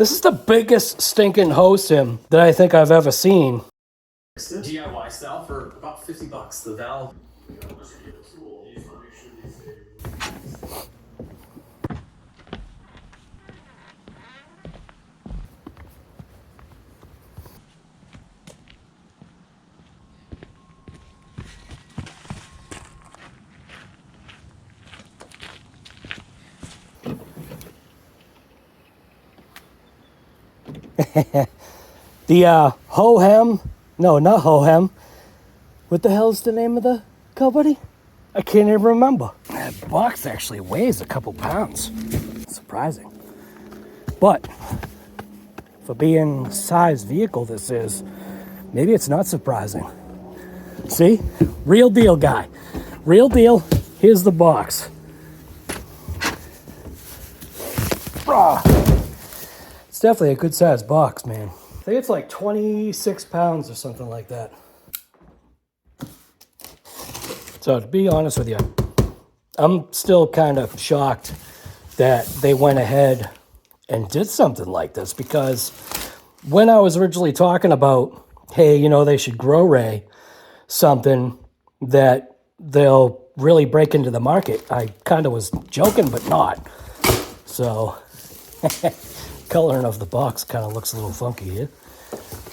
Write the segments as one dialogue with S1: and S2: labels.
S1: This is the biggest stinking Hosim that I think I've ever seen.
S2: DIY style for about 50 bucks. The valve.
S1: The Hohem, no, not Hohem. What the hell's the name of the company? I can't even remember. That box actually weighs a couple pounds. Surprising. But for being the size vehicle this is, maybe it's not surprising. See? Real deal, guy. Real deal. Here's the box. It's definitely a good size box, man. I think it's like 26 pounds or something like that. So to be honest with you, I'm still kind of shocked that they went ahead and did something like this, because when I was originally talking about, hey, you know, they should grow ray something that they'll really break into the market, I kind of was joking, but not. So coloring of the box kind of looks a little funky here.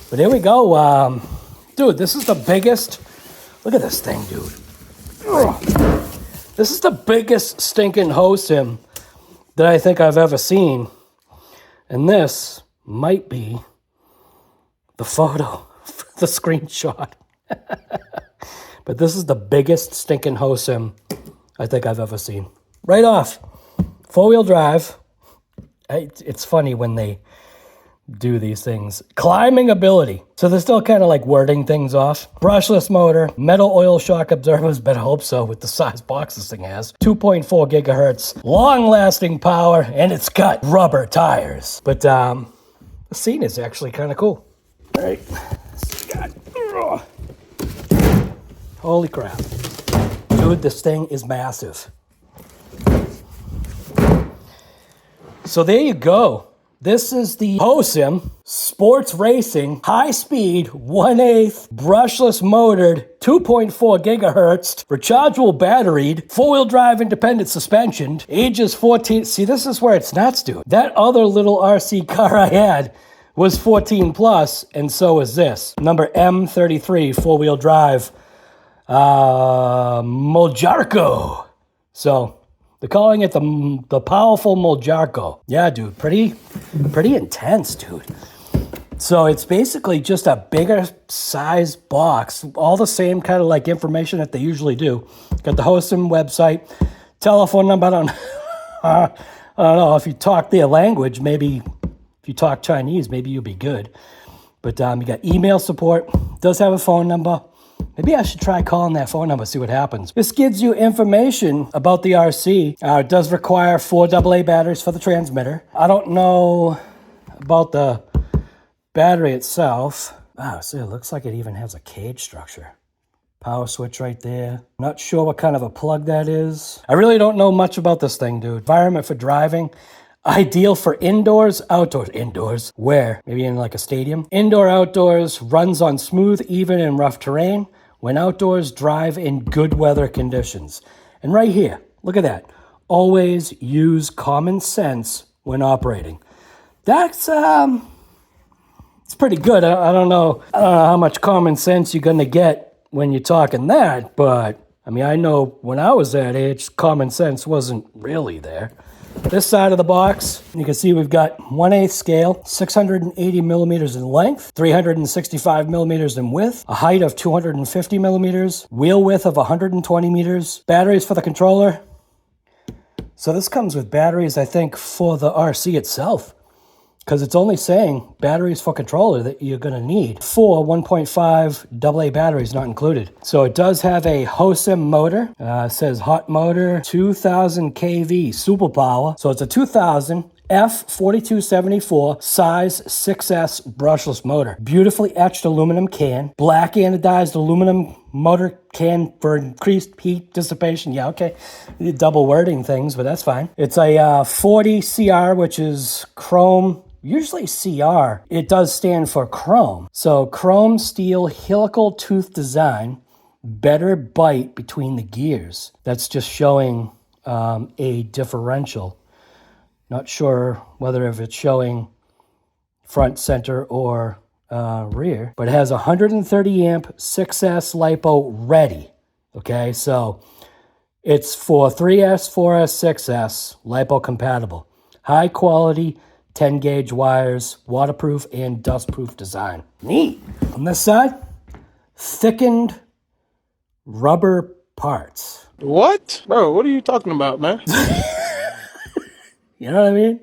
S1: But here we go. Dude, this is the biggest. Look at this thing, dude. Ugh. This is the biggest stinking Hosim that I think I've ever seen. And this might be the photo, the screenshot. But this is the biggest stinking Hosim I think I've ever seen. Right off, four-wheel drive. It's funny when they do these things. Climbing ability. So they're still kind of like wording things off. Brushless motor, metal oil shock absorbers, better hope so with the size box this thing has. 2.4 gigahertz, long-lasting power, and it's got rubber tires. But the scene is actually kind of cool. All right, God. Holy crap. Dude, this thing is massive. So there you go. This is the Hosim Sports Racing High Speed 1/8 brushless motored 2.4 gigahertz rechargeable batteried 4-wheel drive independent suspension, ages 14. See, this is where it's nuts, dude. That other little RC car I had was 14 plus, and so is this. Number M33 4-wheel drive Mojarco. So they're calling it the powerful Mojarco. Yeah, dude, pretty intense, dude. So it's basically just a bigger size box, all the same kind of like information that they usually do. Got the Hosim website, telephone number. I don't know if you talk their language. Maybe if you talk Chinese, maybe you'll be good. But you got email support. Does have a phone number. Maybe I should try calling that phone number, see what happens. This gives you information about the RC. It does require 4 AA batteries for the transmitter. I don't know about the battery itself. Wow, see, it looks like it even has a cage structure. Power switch right there. Not sure what kind of a plug that is. I really don't know much about this thing, dude. Environment for driving. Ideal for indoors, outdoors. Indoors, where? Maybe in like a stadium. Indoor, outdoors, runs on smooth, even, and rough terrain. When outdoors, drive in good weather conditions. And right here, look at that. Always use common sense when operating. That's, it's pretty good. I don't know how much common sense you're going to get when you're talking that, but I mean, I know when I was that age, common sense wasn't really there. This side of the box, you can see we've got 1/8 scale, 680 millimeters in length, 365 millimeters in width, a height of 250 millimeters, wheel width of 120 meters, batteries for the controller. So this comes with batteries, I think, for the RC itself, because it's only saying batteries for controller that you're going to need. 4 1.5 AA batteries not included. So it does have a Hosim motor. It says hot motor, 2000 kV super power. So it's a 2000 F4274 size 6S brushless motor. Beautifully etched aluminum can. Black anodized aluminum motor can for increased heat dissipation. Yeah, okay. Double wording things, but that's fine. It's a 40 CR, which is chrome Usually CR, it does stand for chrome. So chrome steel helical tooth design, better bite between the gears. That's just showing a differential. Not sure whether if it's showing front, center, or rear, but it has 130 amp 6S LiPo ready. Okay, so it's for 3S, 4S, 6S, LiPo compatible. High quality, 10 gauge wires, waterproof and dustproof design. Neat. On this side, thickened rubber parts.
S3: What? Bro, what are you talking about, man?
S1: You know what I mean?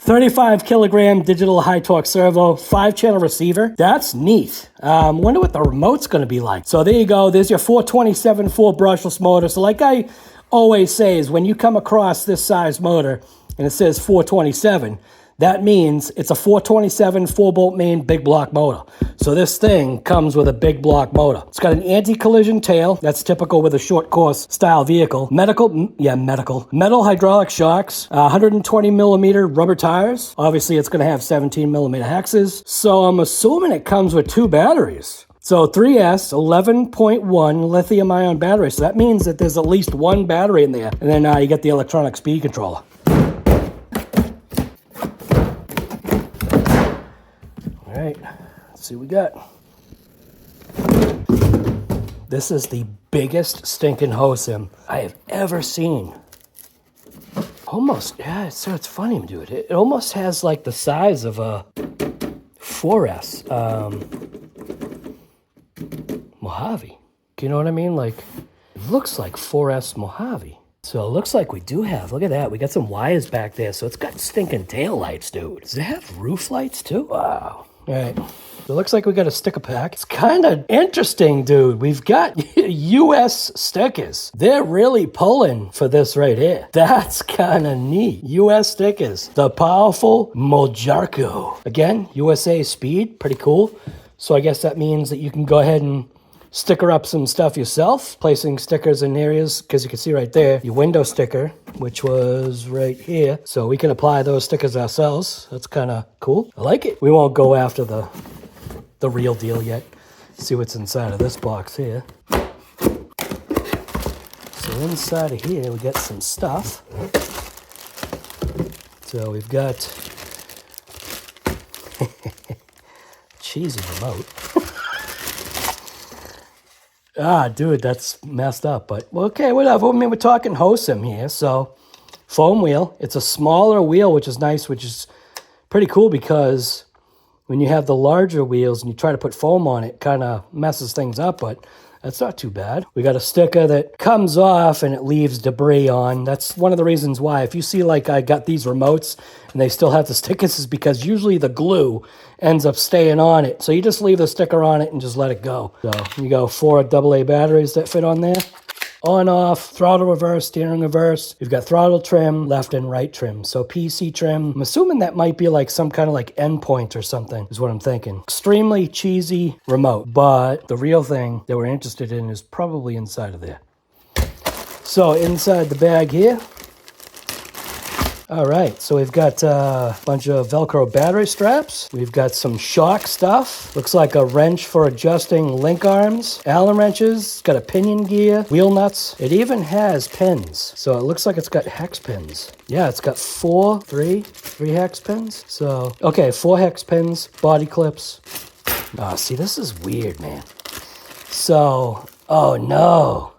S1: 35 kilogram digital high torque servo, 5-channel receiver. That's neat. Wonder what the remote's gonna be like. So there you go. There's your 427 full brushless motor. So like I always say is when you come across this size motor and it says 427, that means it's a 427 4-bolt main big block motor. So this thing comes with a big block motor. It's got an anti-collision tail. That's typical with a short course style vehicle. Metal hydraulic shocks, 120 millimeter rubber tires. Obviously it's gonna have 17 millimeter hexes. So I'm assuming it comes with 2 batteries. So 3S 11.1 lithium ion battery. So that means that there's at least 1 battery in there. And then you get the electronic speed controller. All right, let's see what we got. This is the biggest stinking Hosim I have ever seen. Almost, yeah, so it's funny, dude. It almost has like the size of a 4S Mojave. You know what I mean? Like, it looks like 4S Mojave. So it looks like we do have, look at that. We got some wires back there. So it's got stinking tail lights, dude. Does it have roof lights too? Wow. All right. So it looks like we got a sticker pack. It's kind of interesting, dude. We've got US stickers. They're really pulling for this right here. That's kind of neat. US stickers. The powerful Mojarco. Again, USA speed. Pretty cool. So I guess that means that you can go ahead and sticker up some stuff yourself, placing stickers in areas, because you can see right there, your window sticker, which was right here. So we can apply those stickers ourselves. That's kind of cool. I like it. We won't go after the real deal yet. See what's inside of this box here. So inside of here, we got some stuff. So we've got cheesy remote. Ah, dude, that's messed up, but okay, whatever. I mean, we're talking Hosim here, so foam wheel. It's a smaller wheel, which is nice, which is pretty cool because when you have the larger wheels and you try to put foam on it, kind of messes things up, but that's not too bad. We got a sticker that comes off and it leaves debris on. That's one of the reasons why. If you see like I got these remotes and they still have the stickers, is because usually the glue ends up staying on it. So you just leave the sticker on it and just let it go. So you go 4 AA batteries that fit on there. On, off, throttle reverse, steering reverse. We've got throttle trim, left and right trim. So PC trim. I'm assuming that might be like some kind of like endpoint or something is what I'm thinking. Extremely cheesy remote, but the real thing that we're interested in is probably inside of there. So inside the bag here. All right, so we've got a bunch of Velcro battery straps. We've got some shock stuff. Looks like a wrench for adjusting link arms. Allen wrenches. It's got a pinion gear. Wheel nuts. It even has pins. So it looks like it's got hex pins. Yeah, it's got three hex pins. So, okay, 4 hex pins, body clips. Oh, see, this is weird, man. So, oh no.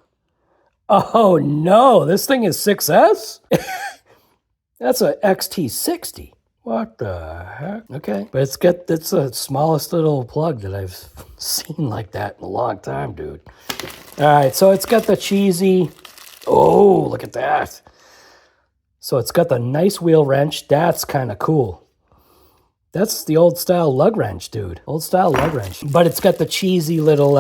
S1: Oh no, this thing is 6S? That's a XT60. What the heck? Okay. But it's the smallest little plug that I've seen like that in a long time, dude. All right, so it's got the cheesy, oh, look at that. So it's got the nice wheel wrench. That's kind of cool. That's the old style lug wrench, dude. Old style lug wrench. But it's got the cheesy little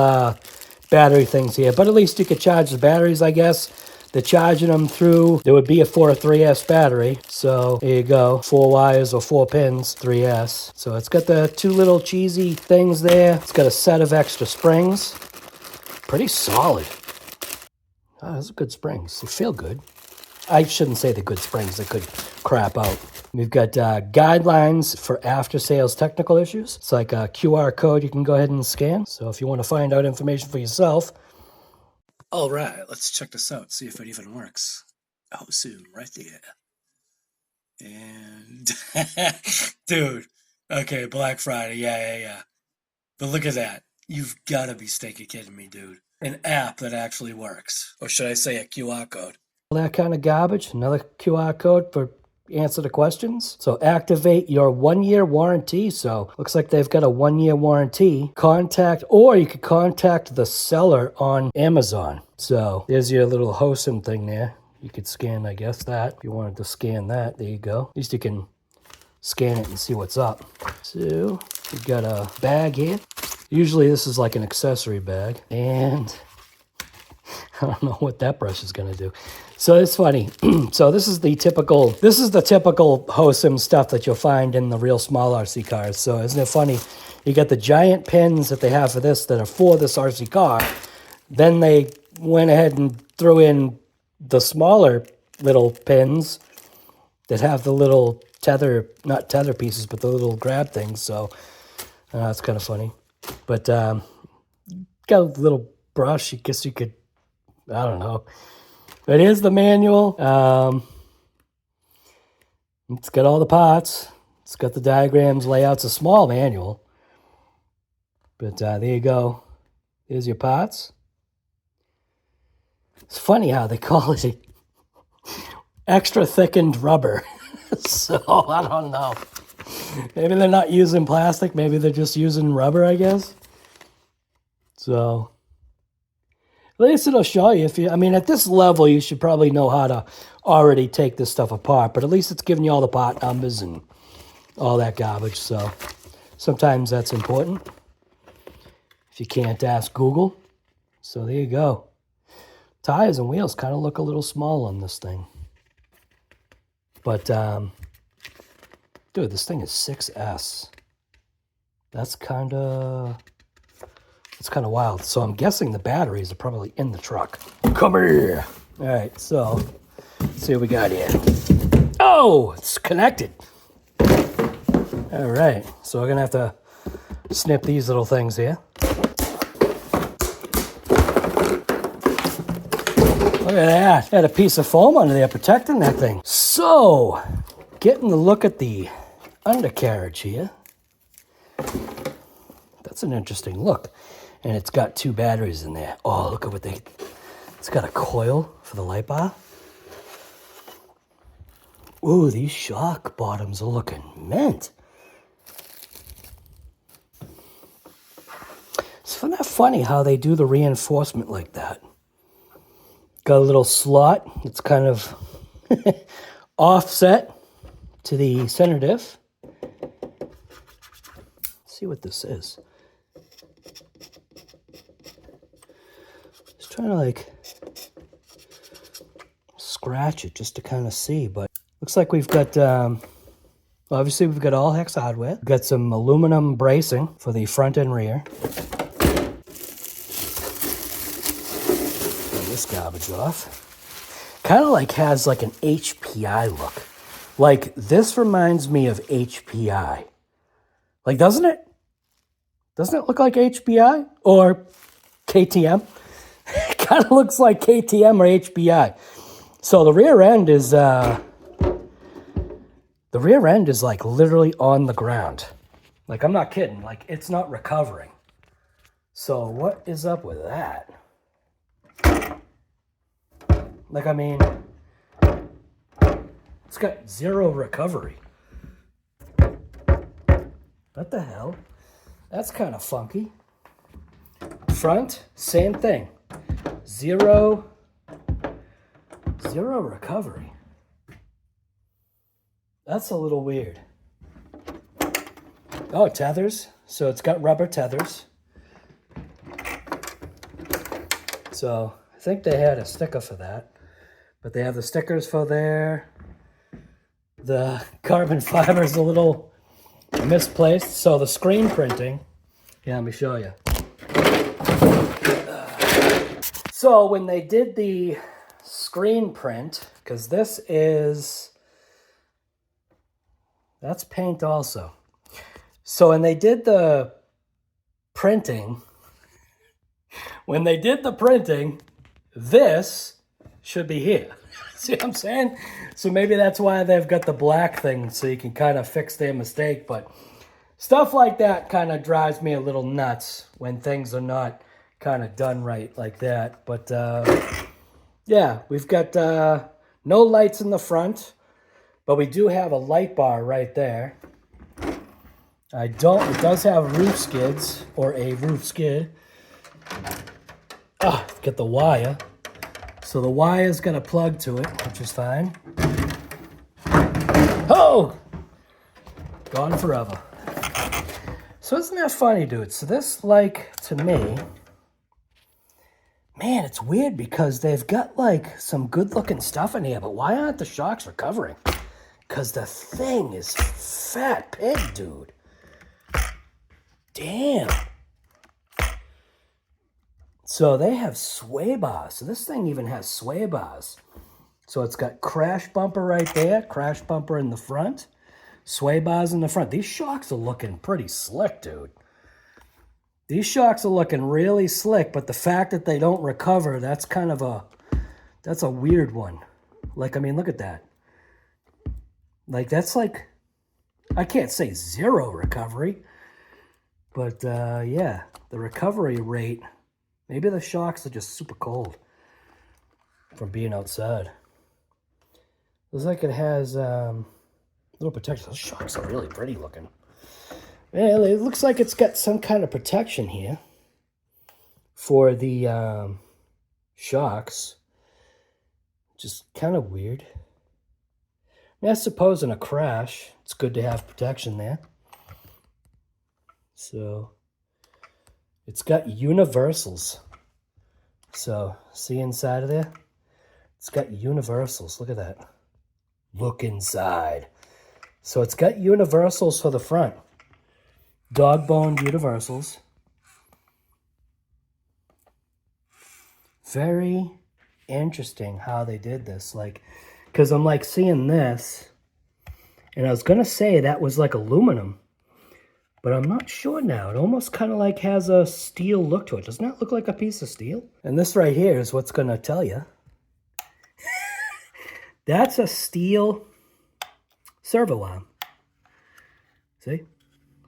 S1: battery things here. But at least you could charge the batteries, I guess. They're charging them through, there would be a 4 3S battery. So there you go, 4 wires or 4 pins, 3S. So it's got the 2 little cheesy things there. It's got a set of extra springs. Pretty solid. Oh, those are good springs. They feel good. I shouldn't say they're good springs. They could crap out. We've got guidelines for after-sales technical issues. It's like a QR code you can go ahead and scan. So if you want to find out information for yourself. All right, let's check this out, see if it even works. Hosim right there. And dude, okay, Black Friday, yeah. But look at that. You've got to be stinking kidding me, dude. An app that actually works. Or should I say a QR code? All that kind of garbage. Another QR code for answer the questions. So activate your 1-year warranty. So looks like they've got a 1-year warranty. Or you could contact the seller on Amazon. So there's your little Hosim thing there. You could scan, I guess, that. If you wanted to scan that, there you go. At least you can scan it and see what's up. So we've got a bag here. Usually this is like an accessory bag. And I don't know what that brush is going to do. So it's funny. So this is the typical Hosim stuff that you'll find in the real small RC cars. So isn't it funny? You got the giant pins that they have for this that are for this RC car. Then they went ahead and threw in the smaller little pins that have the little not tether pieces, but the little grab things. So it's kind of funny. But got a little brush. I guess you could, I don't know. But here's the manual. It's got all the parts. It's got the diagrams, layouts, a small manual. But there you go. Here's your parts. It's funny how they call it extra thickened rubber. So I don't know. Maybe they're not using plastic. Maybe they're just using rubber, I guess. So at least it'll show you. I mean, at this level, you should probably know how to already take this stuff apart. But at least it's giving you all the part numbers and all that garbage. So sometimes that's important. If you can't ask Google. So there you go. Tires and wheels kind of look a little small on this thing. But, dude, this thing is 6S. That's kind of wild. So I'm guessing the batteries are probably in the truck. Come here. All right, so let's see what we got here. Oh, it's connected. All right, so we're going to have to snip these little things here. Look at that. Had a piece of foam under there protecting that thing. So, getting a look at the undercarriage here. That's an interesting look. And it's got 2 batteries in there. Oh, look at what it's got a coil for the light bar. Ooh, these shock bottoms are looking mint. It's not funny how they do the reinforcement like that. Got a little slot. It's kind of offset to the center diff. Let's see what this is. Just trying to like scratch it just to kind of see, but looks like we've got obviously we've got all hex hardware. We've got some aluminum bracing for the front and rear. This garbage off. Kind of like has like an HPI look. Like this reminds me of HPI. Like, doesn't it? Doesn't it look like HPI or KTM? It kind of looks like KTM or HPI. So the rear end is like literally on the ground. Like, I'm not kidding. Like, it's not recovering. So what is up with that? Like, I mean, it's got 0 recovery. What the hell? That's kind of funky. Front, same thing. 0 recovery. That's a little weird. Oh, tethers. So it's got rubber tethers. So I think they had a sticker for that. But they have the stickers for there. The carbon fiber is a little misplaced. So the screen printing. Yeah, let me show you. So when they did the screen print, because this is That's paint also. So when they did the printing, this should be here. See what I'm saying? So maybe that's why they've got the black thing, so you can kind of fix their mistake. But stuff like that kind of drives me a little nuts when things are not kind of done right like that. But yeah, we've got no lights in the front, but we do have a light bar right there. It does have roof skids, or a roof skid. Get the wire. So the wire's gonna plug to it, which is fine. Oh! Gone forever. So isn't that funny, dude? So this, like, to me, man, it's weird because they've got, like, some good-looking stuff in here, but why aren't the shocks recovering? Because the thing is fat pig, dude. Damn. So they have sway bars. So this thing even has sway bars. So it's got crash bumper right there, crash bumper in the front, sway bars in the front. These shocks are looking pretty slick, dude. These shocks are looking really slick, but the fact that they don't recover, that's kind of that's a weird one. Like, I mean, look at that. Like, that's like, I can't say zero recovery, but yeah, the recovery rate, maybe the shocks are just super cold from being outside. Looks like it has little protection. Those shocks are really pretty looking. Well, it looks like it's got some kind of protection here for the shocks. Just kind of weird. I mean, I suppose in a crash, it's good to have protection there. So it's got universals. So see inside of there? It's got universals. Look at that. Look inside. So it's got universals for the front. Dog boned universals. Very interesting how they did this. Like, because I'm like seeing this, and I was going to say that was like aluminum, but I'm not sure now. It almost kind of like has a steel look to it. Doesn't that look like a piece of steel? And this right here is what's going to tell you. That's a steel servo arm. See?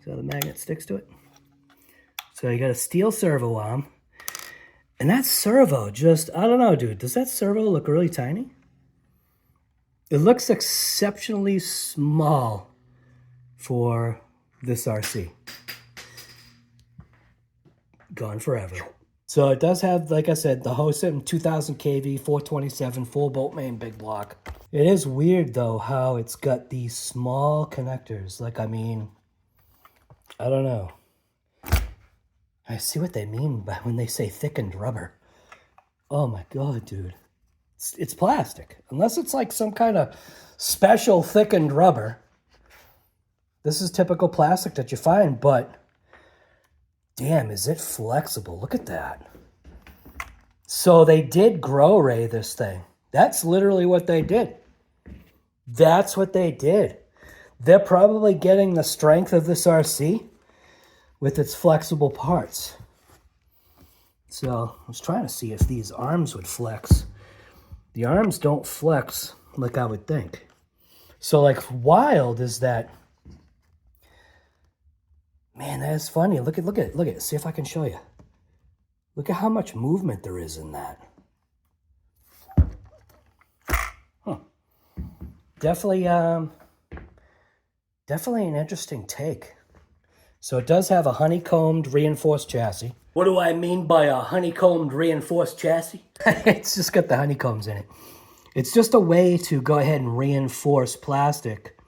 S1: See how the magnet sticks to it? So you got a steel servo arm. And that servo just, I don't know, dude. Does that servo look really tiny? It looks exceptionally small for this RC. Gone forever. So it does have, like I said, the Hosim 2000 kV 427 full bolt main big block. It is weird though how it's got these small connectors. Like, I mean, I don't know. I see what they mean by when they say thickened rubber. Oh my God, dude. It's plastic. Unless it's like some kind of special thickened rubber. This is typical plastic that you find, but damn, is it flexible. Look at that. So they did grow ray this thing. That's literally what they did. That's what they did. They're probably getting the strength of this RC with its flexible parts. So I was trying to see if these arms would flex. The arms don't flex like I would think. So like wild is that, man, that is funny. Look at it. See if I can show you. Look at how much movement there is in that. Huh. Definitely an interesting take. So it does have a honeycombed reinforced chassis. What do I mean by a honeycombed reinforced chassis? It's just got the honeycombs in it. It's just a way to go ahead and reinforce plastic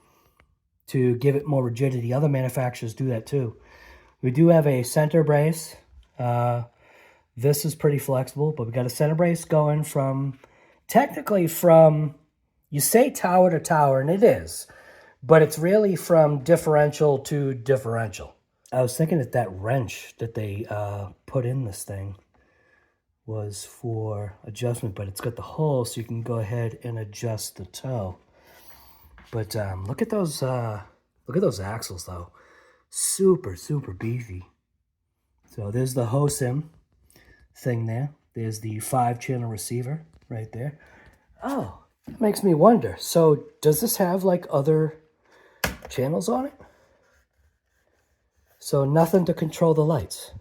S1: to give it more rigidity. Other manufacturers do that too. We do have a center brace. This is pretty flexible, but we got a center brace going from, technically from, you say tower to tower, and it is, but it's really from differential to differential. I was thinking that that wrench that they put in this thing was for adjustment, but it's got the hole so you can go ahead and adjust the toe. But look at those Look at those axles though. Super, super beefy. So there's the Hosim thing there. There's the 5-channel receiver right there. Oh, it makes me wonder. So does this have like other channels on it? So nothing to control the lights.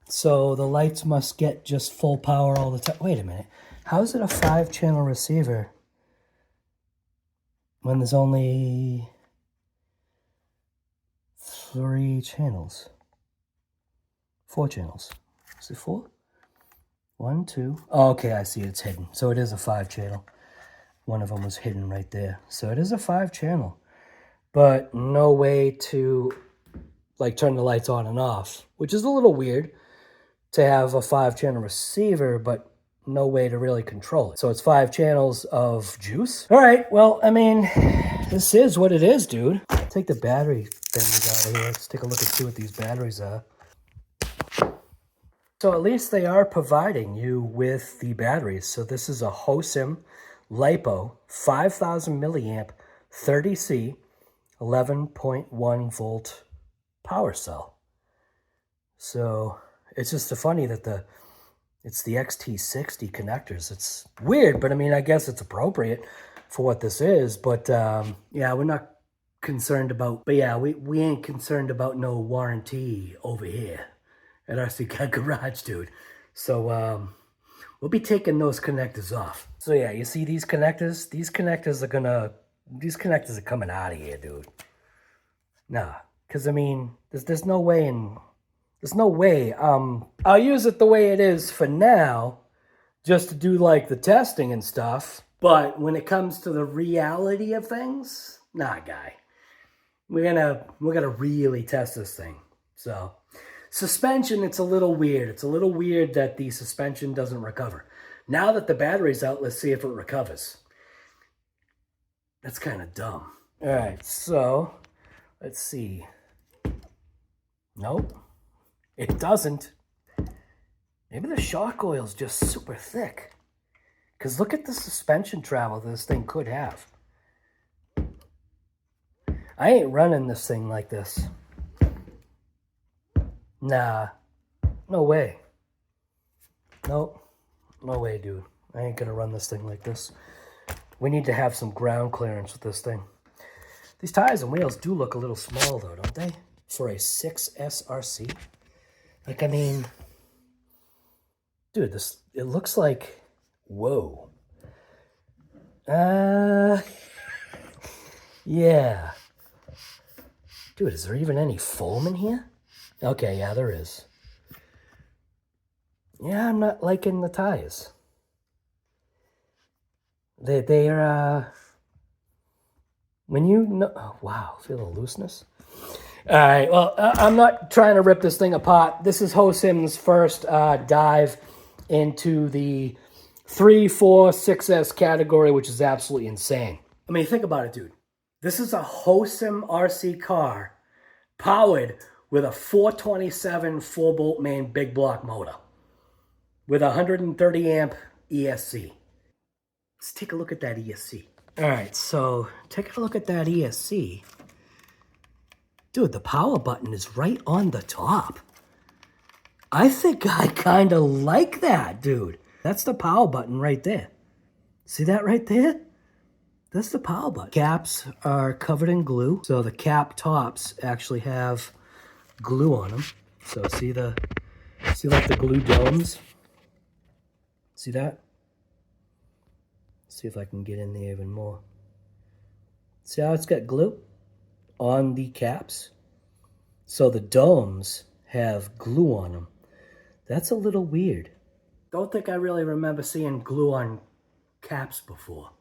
S1: So the lights must get just full power all the time. Wait a minute. How is it a 5-channel receiver when there's only 3 channels? 4 channels. Is it 4? 1, 2. Oh, okay, I see it's hidden. So it is a 5-channel. One of them was hidden right there. So it is a 5-channel. But no way to like turn the lights on and off, which is a little weird to have a 5-channel receiver, but no way to really control it. So it's 5 channels of juice. All right, well, I mean, this is what it is, dude. Take the battery things out of here. Let's take a look and see what these batteries are. So at least they are providing you with the batteries. So this is a Hosim Lipo 5000 milliamp 30C 11.1 volt power cell. So it's just funny that it's the XT60 connectors. It's weird, but I mean, I guess it's appropriate for what this is. But yeah, we're not concerned about, but yeah, we ain't concerned about no warranty over here at RC Garage, dude. So we'll be taking those connectors off. So yeah, you see these connectors? These connectors are coming out of here, dude. Nah, because I mean, there's no way I'll use it the way it is for now, just to do like the testing and stuff. But when it comes to the reality of things, nah, guy. We're gonna really test this thing. So suspension, it's a little weird. It's a little weird that the suspension doesn't recover. Now that the battery's out, let's see if it recovers. That's kind of dumb. All right, so let's see. Nope, it doesn't. Maybe the shock oil's just super thick. Because look at the suspension travel this thing could have. I ain't running this thing like this. Nah, no way. Nope, no way, dude. I ain't gonna run this thing like this. We need to have some ground clearance with this thing. These tires and wheels do look a little small though, don't they? For a 6S RC. Like, I mean, dude, it looks like, whoa. Yeah. Dude, is there even any foam in here? Okay, yeah, there is. Yeah, I'm not liking the tires. They're, when you know, oh, wow, feel the looseness. All right, well, I'm not trying to rip this thing apart. This is Hosim's first dive into the 3, 4, 6S category, which is absolutely insane. I mean, think about it, dude. This is a Hosim RC car powered with a 427 4-bolt main big block motor with a 130 amp ESC. Let's take a look at that ESC. All right, so take a look at that ESC. Dude, the power button is right on the top. I think I kind of like that, dude. That's the power button right there. See that right there? That's the power button. Caps are covered in glue. So the cap tops actually have glue on them. So see like the glue domes? See that? See if I can get in there even more. See how it's got glue on the caps? So the domes have glue on them. That's a little weird. Don't think I really remember seeing glue on caps before.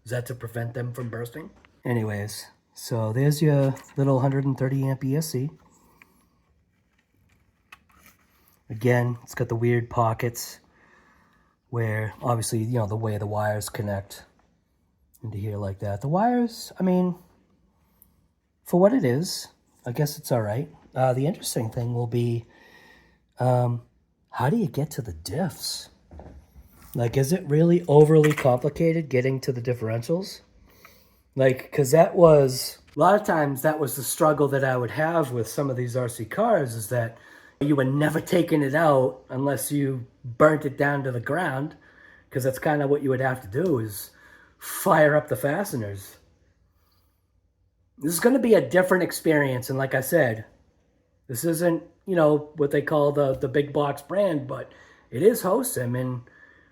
S1: Is that to prevent them from bursting? Anyways, so there's your little 130 amp ESC. Again, it's got the weird pockets where obviously, you know, the way the wires connect into here like that. The wires, I mean, for what it is, I guess it's all right. The interesting thing will be, how do you get to the diffs? Like, is it really overly complicated getting to the differentials? Like, because that was, a lot of times that was the struggle that I would have with some of these RC cars, is that you were never taking it out unless you burnt it down to the ground, because that's kind of what you would have to do, is fire up the fasteners. This is going to be a different experience, and like I said, this isn't, you know, what they call the big box brand, but it is Hosim, and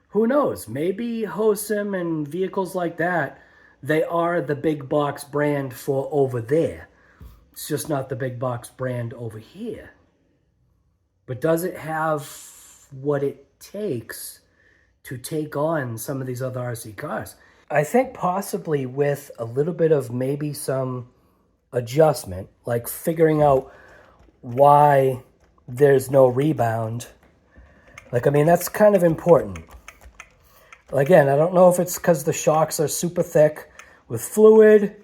S1: who knows, maybe Hosim and vehicles like that, they are the big box brand for over there. It's just not the big box brand over here. But does it have what it takes to take on some of these other RC cars? I think possibly with a little bit of maybe some adjustment, like figuring out why there's no rebound. Like, I mean, that's kind of important. Again, I don't know if it's because the shocks are super thick with fluid.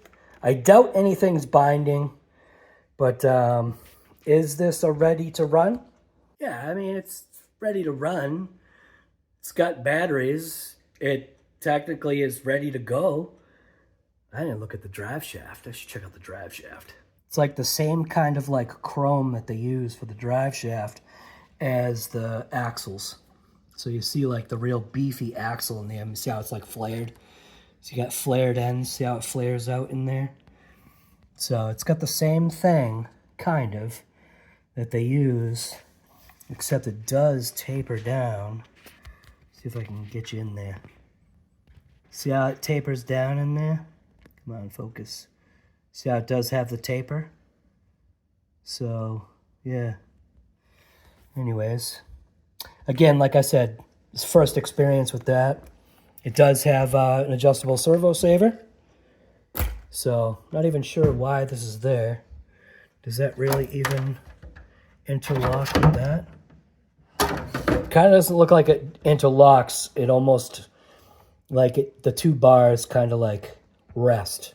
S1: I doubt anything's binding. But is this a ready to run? Yeah, I mean, it's ready to run. It's got batteries. It technically is ready to go. I didn't look at the drive shaft. I should check out the drive shaft. It's like the same kind of like chrome that they use for the drive shaft as the axles. So you see like the real beefy axle in there. You see how it's like flared? So you got flared ends. See how it flares out in there? So it's got the same thing, kind of, that they use, except it does taper down. See if I can get you in there. See how it tapers down in there? Come on, focus. See how it does have the taper? So, yeah. Anyways. Again, like I said, it's first experience with that. It does have an adjustable servo saver. So, not even sure why this is there. Does that really even interlock with that? Kind of doesn't look like it interlocks. It almost, like it, the two bars kind of like rest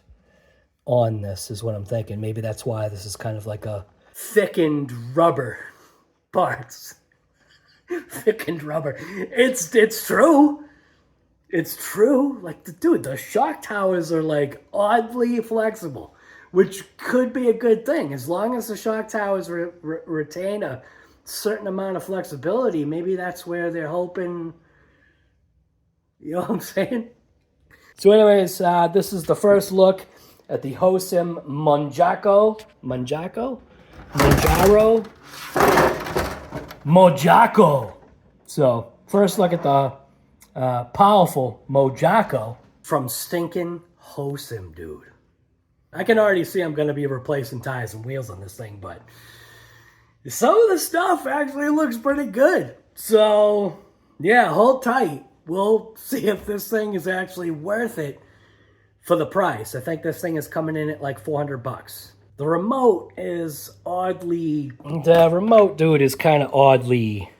S1: on this is what I'm thinking. Maybe that's why this is kind of like a thickened rubber parts. Thickened rubber. It's true. It's true. Like, dude, the shock towers are like oddly flexible, which could be a good thing. As long as the shock towers retain a certain amount of flexibility, maybe that's where they're hoping, you know what I'm saying? So anyways, this is the first look at the Hosim Mojarco. So first look at the powerful Mojarco from stinking Hosim, dude. I can already see I'm going to be replacing tires and wheels on this thing, but some of the stuff actually looks pretty good. So, yeah, hold tight. We'll see if this thing is actually worth it for the price. I think this thing is coming in at like $400. The remote is oddly... The remote, dude, is kind of oddly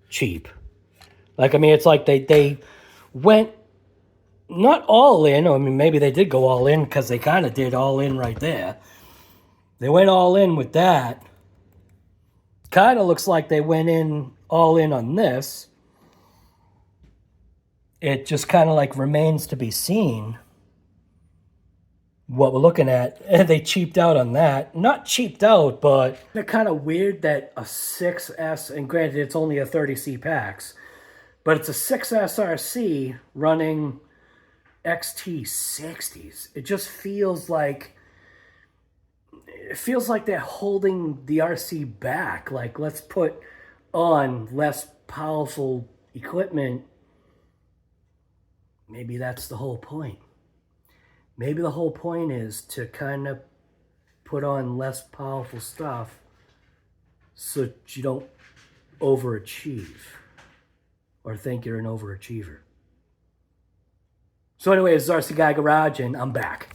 S1: cheap. Like, I mean, it's like they went not all in. I mean, maybe they did go all in because they kind of did all in right there. They went all in with that. Kind of looks like they went in all in on this. It just kind of like remains to be seen what we're looking at. They cheaped out on that. Not cheaped out, but they're kind of weird that a 6S, and granted it's only a 30C packs, but it's a 6S RC running XT60s. It just feels like, they're holding the RC back. Like, let's put on less powerful equipment. Maybe that's the whole point. Maybe the whole point is to kind of put on less powerful stuff so that you don't overachieve or think you're an overachiever. So anyways, it's RC Guy Garage, and I'm back.